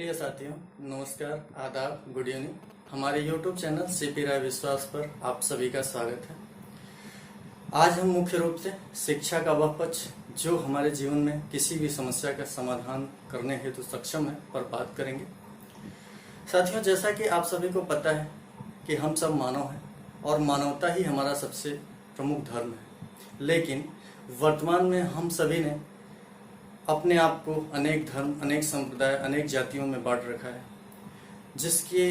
प्रिय साथियों, नमस्कार, आदाब, गुड इवनिंग। हमारे YouTube चैनल सीपी राय विश्वास पर आप सभी का स्वागत है। आज हम मुख्य रूप से शिक्षा का वह पक्ष जो हमारे जीवन में किसी भी समस्या का समाधान करने हेतु सक्षम है पर बात करेंगे। साथियों, जैसा कि आप सभी को पता है कि हम सब मानव हैं और मानवता ही हमारा सबसे प्रमुख धर्म है। लेकिन वर्तमान में हम सभी ने अपने आप को अनेक धर्म, अनेक संप्रदाय, अनेक जातियों में बांट रखा है, जिसके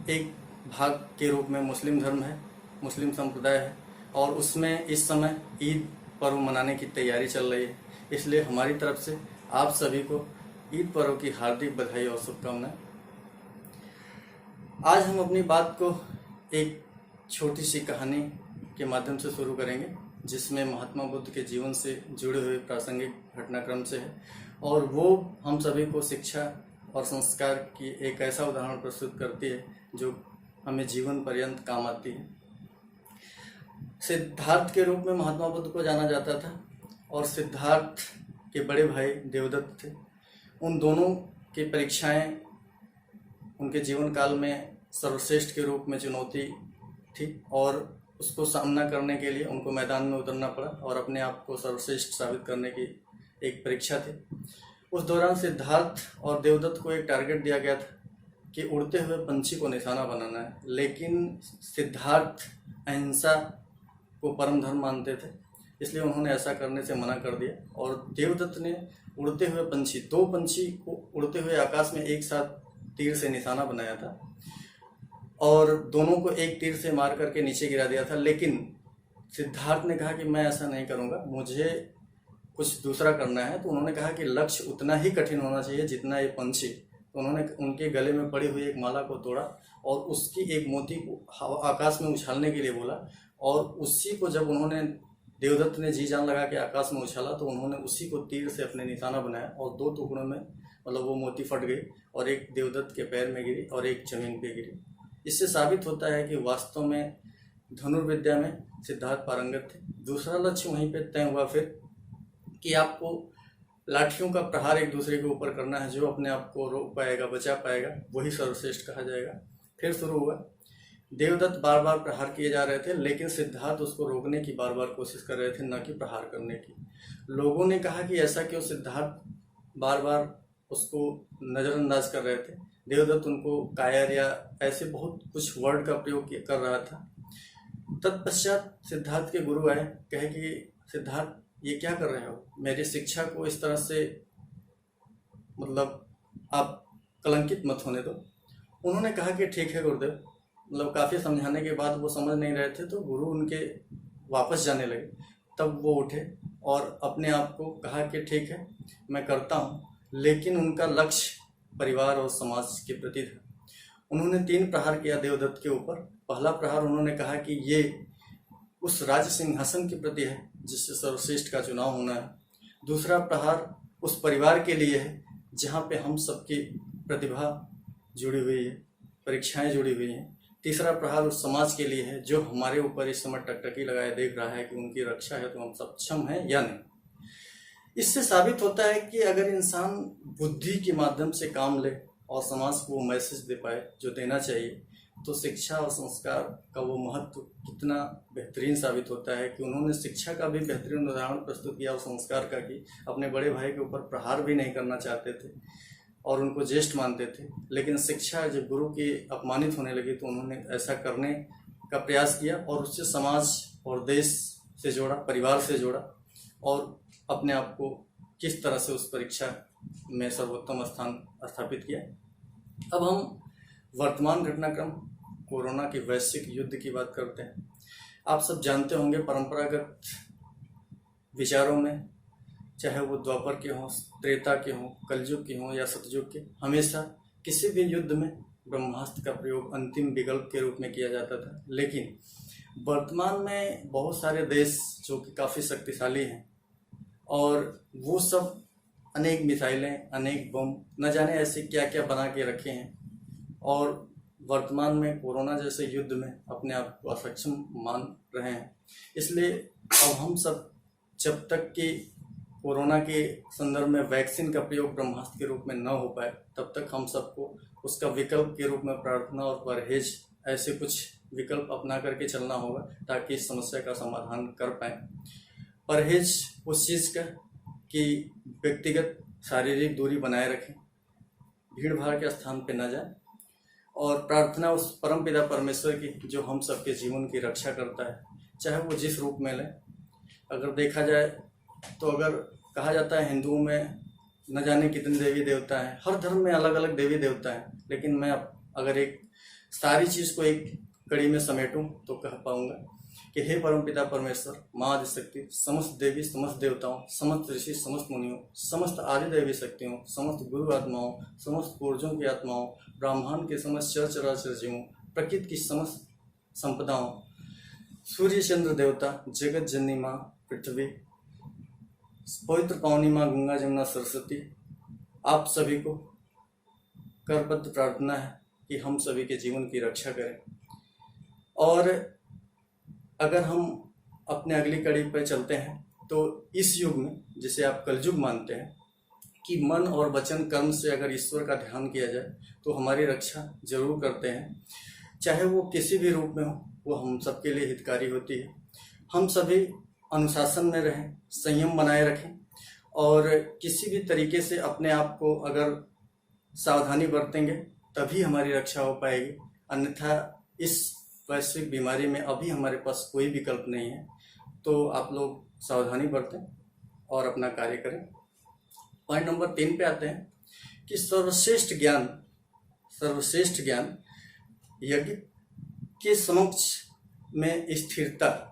एक भाग के रूप में मुस्लिम धर्म है, मुस्लिम संप्रदाय है और उसमें इस समय ईद पर्व मनाने की तैयारी चल रही है। इसलिए हमारी तरफ से आप सभी को ईद पर्व की हार्दिक बधाई और शुभकामनाएं। आज हम अपनी बात को एक छोटी सी कहानी के माध्यम से शुरू करेंगे, जिसमें महात्मा बुद्ध के जीवन से जुड़े हुए प्रासंगिक घटनाक्रम से है और वो हम सभी को शिक्षा और संस्कार की एक ऐसा उदाहरण प्रस्तुत करती है जो हमें जीवन पर्यंत काम आती है। सिद्धार्थ के रूप में महात्मा बुद्ध को जाना जाता था और सिद्धार्थ के बड़े भाई देवदत्त थे। उन दोनों की परीक्षाएं उनके जीवन काल में सर्वश्रेष्ठ के रूप में चुनौती थी और उसको सामना करने के लिए उनको मैदान में उतरना पड़ा और अपने आप को सर्वश्रेष्ठ साबित करने की एक परीक्षा थी। उस दौरान सिद्धार्थ और देवदत्त को एक टारगेट दिया गया था कि उड़ते हुए पंछी को निशाना बनाना है, लेकिन सिद्धार्थ अहिंसा को परम धर्म मानते थे, इसलिए उन्होंने ऐसा करने से मना कर दिया और देवदत्त ने उड़ते हुए पंछी, दो पंछी को उड़ते हुए आकाश में एक साथ तीर से निशाना बनाया था और दोनों को एक तीर से मार करके नीचे गिरा दिया था। लेकिन सिद्धार्थ ने कहा कि मैं ऐसा नहीं करूंगा, मुझे कुछ दूसरा करना है। तो उन्होंने कहा कि लक्ष्य उतना ही कठिन होना चाहिए जितना ये पंछी। तो उन्होंने उनके गले में पड़ी हुई एक माला को तोड़ा और उसकी एक मोती को आकाश में उछालने के लिए बोला और उसी को जब उन्होंने, देवदत्त ने जी जान लगा के आकाश में उछाला तो उन्होंने उसी को तीर से अपने निशाना बनाया और दो टुकड़ों में मतलब वो मोती फट गई और एक देवदत्त के पैर में गिरी और एक जमीन पे गिरी। इससे साबित होता है कि वास्तव में धनुर्विद्या में सिद्धार्थ पारंगत थे। दूसरा लक्ष्य वहीं पे तय हुआ फिर कि आपको लाठियों का प्रहार एक दूसरे के ऊपर करना है। जो अपने आप को रोक पाएगा, बचा पाएगा, वही सर्वश्रेष्ठ कहा जाएगा। फिर शुरू हुआ। देवदत्त बार बार प्रहार किए जा रहे थे, लेकिन सिद्धार्थ उसको रोकने की बार बार कोशिश कर रहे थे, न कि प्रहार करने की। लोगों ने कहा कि ऐसा क्यों सिद्धार्थ बार बार उसको नज़रअंदाज कर रहे थे। देवदत्त उनको कायर या ऐसे बहुत कुछ वर्ड का प्रयोग कर रहा था। तत्पश्चात सिद्धार्थ के गुरु आए, कहे कि सिद्धार्थ ये क्या कर रहे हो, मेरी शिक्षा को इस तरह से मतलब आप कलंकित मत होने दो। उन्होंने कहा कि ठीक है गुरुदेव। मतलब काफ़ी समझाने के बाद वो समझ नहीं रहे थे तो गुरु उनके वापस जाने लगे। तब वो उठे और अपने आप को कहा कि ठीक है मैं करता हूँ, लेकिन उनका लक्ष्य परिवार और समाज के प्रति था। उन्होंने 3 प्रहार किया देवदत्त के ऊपर। पहला प्रहार उन्होंने कहा कि ये उस राज सिंहासन के प्रति है जिससे सर्वश्रेष्ठ का चुनाव होना है। दूसरा प्रहार उस परिवार के लिए है जहाँ पे हम सबकी प्रतिभा जुड़ी हुई है, परीक्षाएं जुड़ी हुई हैं। तीसरा प्रहार उस समाज के लिए है जो हमारे ऊपर इस समय टकटकी लगाए देख रहा है कि उनकी रक्षा है तो हम सक्षम हैं या नहीं। इससे साबित होता है कि अगर इंसान बुद्धि के माध्यम से काम ले और समाज को वो मैसेज दे पाए जो देना चाहिए, तो शिक्षा और संस्कार का वो महत्व कितना बेहतरीन साबित होता है कि उन्होंने शिक्षा का भी बेहतरीन उदाहरण प्रस्तुत किया और संस्कार का कि अपने बड़े भाई के ऊपर प्रहार भी नहीं करना चाहते थे और उनको ज्येष्ठ मानते थे। लेकिन शिक्षा जब गुरु की अपमानित होने लगी तो उन्होंने ऐसा करने का प्रयास किया और उससे समाज और देश से जोड़ा, परिवार से जोड़ा और अपने आप को किस तरह से उस परीक्षा में सर्वोत्तम स्थान स्थापित किया। अब हम वर्तमान घटनाक्रम कोरोना के वैश्विक युद्ध की बात करते हैं। आप सब जानते होंगे परंपरागत विचारों में, चाहे वो द्वापर के हों, त्रेता के हों, कलयुग के हों या सतयुग के, हमेशा किसी भी युद्ध में ब्रह्मास्त्र का प्रयोग अंतिम विकल्प के रूप में किया जाता था। लेकिन वर्तमान में बहुत सारे देश जो कि काफ़ी शक्तिशाली हैं और वो सब अनेक मिसाइलें, अनेक बम, न जाने ऐसे क्या क्या बना के रखे हैं और वर्तमान में कोरोना जैसे युद्ध में अपने आप को असक्षम मान रहे हैं। इसलिए अब हम सब जब तक कि कोरोना के संदर्भ में वैक्सीन का प्रयोग ब्रह्मास्त्र के रूप में न हो पाए, तब तक हम सबको उसका विकल्प के रूप में प्रार्थना और परहेज ऐसे कुछ विकल्प अपना करके चलना होगा ताकि इस समस्या का समाधान कर पाए। परहेज उस चीज़ का कि व्यक्तिगत शारीरिक दूरी बनाए रखें, भीड़ भाड़ के स्थान पे न जाए, और प्रार्थना उस परमपिता परमेश्वर की जो हम सबके जीवन की रक्षा करता है, चाहे वो जिस रूप में ले। अगर देखा जाए तो अगर कहा जाता है हिंदुओं में न जाने कितने देवी देवता हैं, हर धर्म में अलग अलग देवी देवता हैं, लेकिन मैं अगर एक सारी चीज़ को एक कड़ी में समेटूं तो कह पाऊंगा कि हे परमपिता परमेश्वर, माँ आदिशक्ति, समस्त देवी, समस्त देवताओं, समस्त ऋषि, समस्त मुनियों, समस्त आदि दैवी शक्तियों, समस्त गुरु आत्माओं, समस्त पूर्वजों की आत्माओं, ब्रह्मांड के समस्त चर चराचर जीवों, प्रकृति की समस्त संपदाओं, सूर्य चंद्र देवता, जगत जननी माँ पृथ्वी, पवित्र पावनी माँ गंगा जमुना सरस्वती, आप सभी को करबद्ध प्रार्थना है कि हम सभी के जीवन की रक्षा करें। और अगर हम अपने अगली कड़ी पर चलते हैं तो इस युग में, जिसे आप कलयुग मानते हैं, कि मन और वचन कर्म से अगर ईश्वर का ध्यान किया जाए तो हमारी रक्षा जरूर करते हैं, चाहे वो किसी भी रूप में हो, वो हम सबके लिए हितकारी होती है। हम सभी अनुशासन में रहें, संयम बनाए रखें, और किसी भी तरीके से अपने आप को अगर सावधानी बरतेंगे तभी हमारी रक्षा हो पाएगी, अन्यथा इस वैश्विक बीमारी में अभी हमारे पास कोई विकल्प नहीं है। तो आप लोग सावधानी बरतें और अपना कार्य करें। पॉइंट नंबर 3 पे आते हैं कि सर्वश्रेष्ठ ज्ञान यज्ञ के समक्ष में स्थिरता,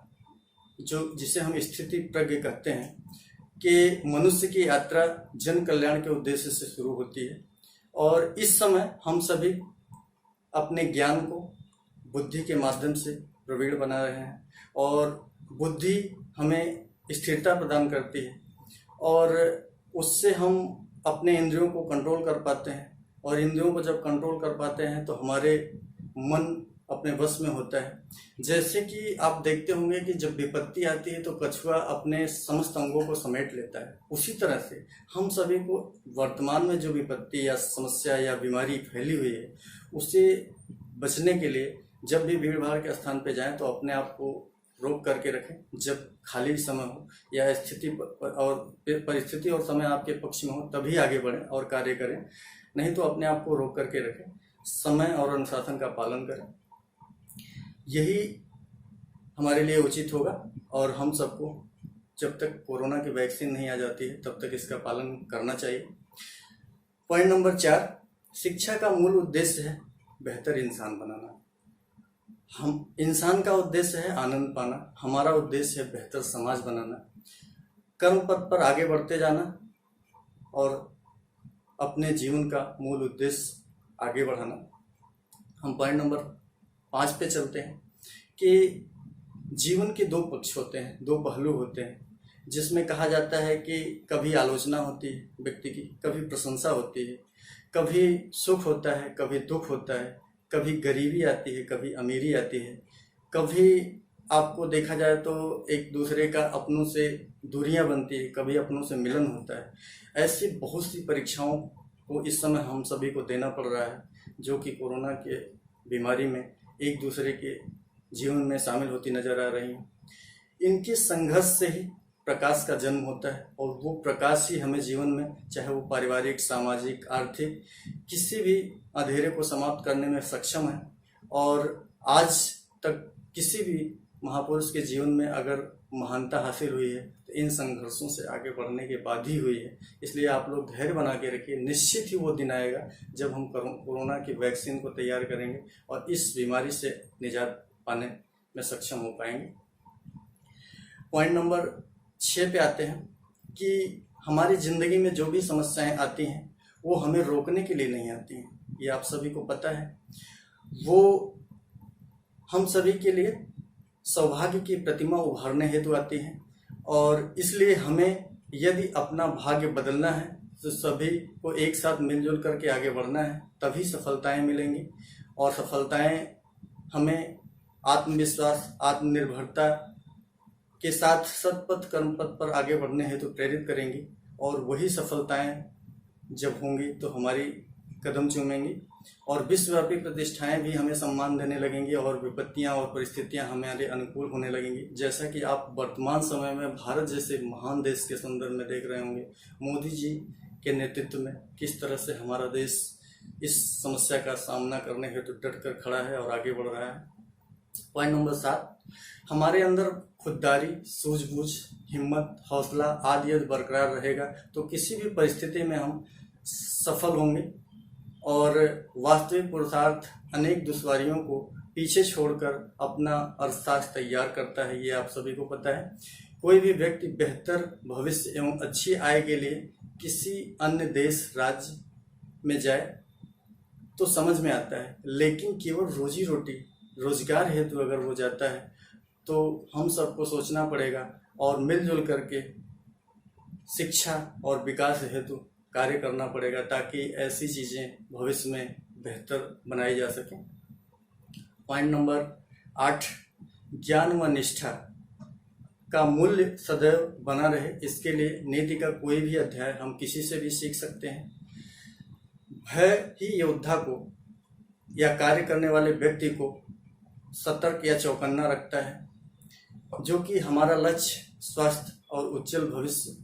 जो जिसे हम स्थिति प्रज्ञ कहते हैं, कि मनुष्य की यात्रा जन कल्याण के उद्देश्य से शुरू होती है। और इस समय हम सभी अपने ज्ञान को बुद्धि के माध्यम से प्रवीण बना रहे हैं, और बुद्धि हमें स्थिरता प्रदान करती है, और उससे हम अपने इंद्रियों को कंट्रोल कर पाते हैं, और इंद्रियों को जब कंट्रोल कर पाते हैं तो हमारे मन अपने वश में होता है। जैसे कि आप देखते होंगे कि जब विपत्ति आती है तो कछुआ अपने समस्त अंगों को समेट लेता है, उसी तरह से हम सभी को वर्तमान में जो विपत्ति या समस्या या बीमारी फैली हुई है उससे बचने के लिए जब भी भीड़ भाड़ के स्थान पे जाएं तो अपने आप को रोक करके रखें। जब खाली समय हो या स्थिति और परिस्थिति और समय आपके पक्ष में हो तभी आगे बढ़ें और कार्य करें, नहीं तो अपने आप को रोक करके रखें, समय और अनुशासन का पालन करें। यही हमारे लिए उचित होगा, और हम सबको जब तक कोरोना की वैक्सीन नहीं आ जाती है तब तक इसका पालन करना चाहिए। पॉइंट नंबर 4, शिक्षा का मूल उद्देश्य है बेहतर इंसान बनाना। हम इंसान का उद्देश्य है आनंद पाना, हमारा उद्देश्य है बेहतर समाज बनाना, कर्म पथ पर आगे बढ़ते जाना, और अपने जीवन का मूल उद्देश्य आगे बढ़ाना। हम पॉइंट नंबर 5 पे चलते हैं कि जीवन के 2 पक्ष होते हैं, 2 पहलू होते हैं, जिसमें कहा जाता है कि कभी आलोचना होती है व्यक्ति की, कभी प्रशंसा होती है, कभी सुख होता है, कभी दुख होता है, कभी गरीबी आती है, कभी अमीरी आती है, कभी आपको देखा जाए तो एक दूसरे का अपनों से दूरियां बनती है, कभी अपनों से मिलन होता है। ऐसी बहुत सी परीक्षाओं को इस समय हम सभी को देना पड़ रहा है, जो कि कोरोना के बीमारी में एक दूसरे के जीवन में शामिल होती नजर आ रही हैं। इनके संघर्ष से ही प्रकाश का जन्म होता है, और वो प्रकाश ही हमें जीवन में, चाहे वो पारिवारिक, सामाजिक, आर्थिक, किसी भी अंधेरे को समाप्त करने में सक्षम है। और आज तक किसी भी महापुरुष के जीवन में अगर महानता हासिल हुई है तो इन संघर्षों से आगे बढ़ने के बाद ही हुई है। इसलिए आप लोग धैर्य बना के रखिए, निश्चित ही वो दिन आएगा जब हम कोरोना की वैक्सीन को तैयार करेंगे और इस बीमारी से निजात पाने में सक्षम हो पाएंगे। पॉइंट नंबर 6 पे आते हैं कि हमारी ज़िंदगी में जो भी समस्याएं आती हैं वो हमें रोकने के लिए नहीं आती हैं, ये आप सभी को पता है। वो हम सभी के लिए सौभाग्य की प्रतिमा उभारने हेतु आती हैं, और इसलिए हमें यदि अपना भाग्य बदलना है तो सभी को एक साथ मिलजुल करके आगे बढ़ना है, तभी सफलताएं मिलेंगी। और सफलताएं हमें आत्मविश्वास, आत्मनिर्भरता के साथ सतपथ कर्म पथ पर आगे बढ़ने हेतु प्रेरित करेंगी, और वही सफलताएं जब होंगी तो हमारी कदम चूमेंगी, और विश्वव्यापी प्रतिष्ठाएं भी हमें सम्मान देने लगेंगी, और विपत्तियां और परिस्थितियां हमारे अनुकूल होने लगेंगी। जैसा कि आप वर्तमान समय में भारत जैसे महान देश के संदर्भ में देख रहे होंगे, मोदी जी के नेतृत्व में किस तरह से हमारा देश इस समस्या का सामना करने हेतु डट कर खड़ा है और आगे बढ़ रहा है। पॉइंट नंबर 7, हमारे अंदर खुददारी, सूझबूझ, हिम्मत, हौसला आदि यदि बरकरार रहेगा तो किसी भी परिस्थिति में हम सफल होंगे, और वास्तविक पुरुषार्थ अनेक दुश्वारियों को पीछे छोड़कर अपना अर्थशास्त्र तैयार करता है, ये आप सभी को पता है। कोई भी व्यक्ति बेहतर भविष्य एवं अच्छी आय के लिए किसी अन्य देश राज्य में जाए तो समझ में आता है, लेकिन केवल रोजी रोटी रोजगार हेतु अगर वो जाता है तो हम सबको सोचना पड़ेगा और मिलजुल करके शिक्षा और विकास हेतु कार्य करना पड़ेगा, ताकि ऐसी चीज़ें भविष्य में बेहतर बनाई जा सकें। पॉइंट नंबर 8, ज्ञान व निष्ठा का मूल्य सदैव बना रहे, इसके लिए नीति का कोई भी अध्याय हम किसी से भी सीख सकते हैं। भय ही योद्धा को या कार्य करने वाले व्यक्ति को सतर्क या चौकन्ना रखता है, जो कि हमारा लक्ष्य स्वस्थ और उज्जवल भविष्य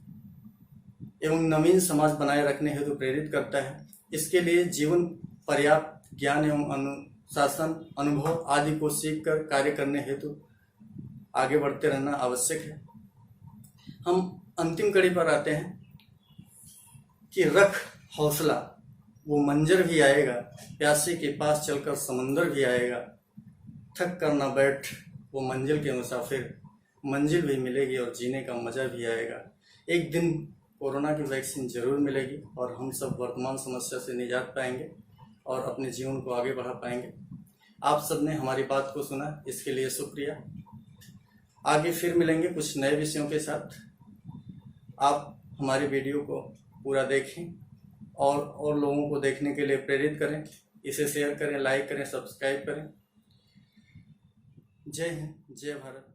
एवं नवीन समाज बनाए रखने हेतु प्रेरित करता है। इसके लिए जीवन पर्याप्त ज्ञान एवं अनुशासन, अनुभव आदि को सीखकर कार्य करने हेतु आगे बढ़ते रहना आवश्यक है। हम अंतिम कड़ी पर आते हैं कि रख हौसला, वो मंजर भी आएगा, प्यासे के पास चलकर समंदर भी आएगा, थक कर ना बैठ वो मंजिल के मुसाफिर, मंजिल भी मिलेगी और जीने का मजा भी आएगा। एक दिन कोरोना की वैक्सीन जरूर मिलेगी और हम सब वर्तमान समस्या से निजात पाएंगे और अपने जीवन को आगे बढ़ा पाएंगे। आप सब ने हमारी बात को सुना, इसके लिए शुक्रिया। आगे फिर मिलेंगे कुछ नए विषयों के साथ। आप हमारी वीडियो को पूरा देखें और लोगों को देखने के लिए प्रेरित करें, इसे शेयर करें, लाइक करें, सब्सक्राइब करें। जय हिंद, जय भारत।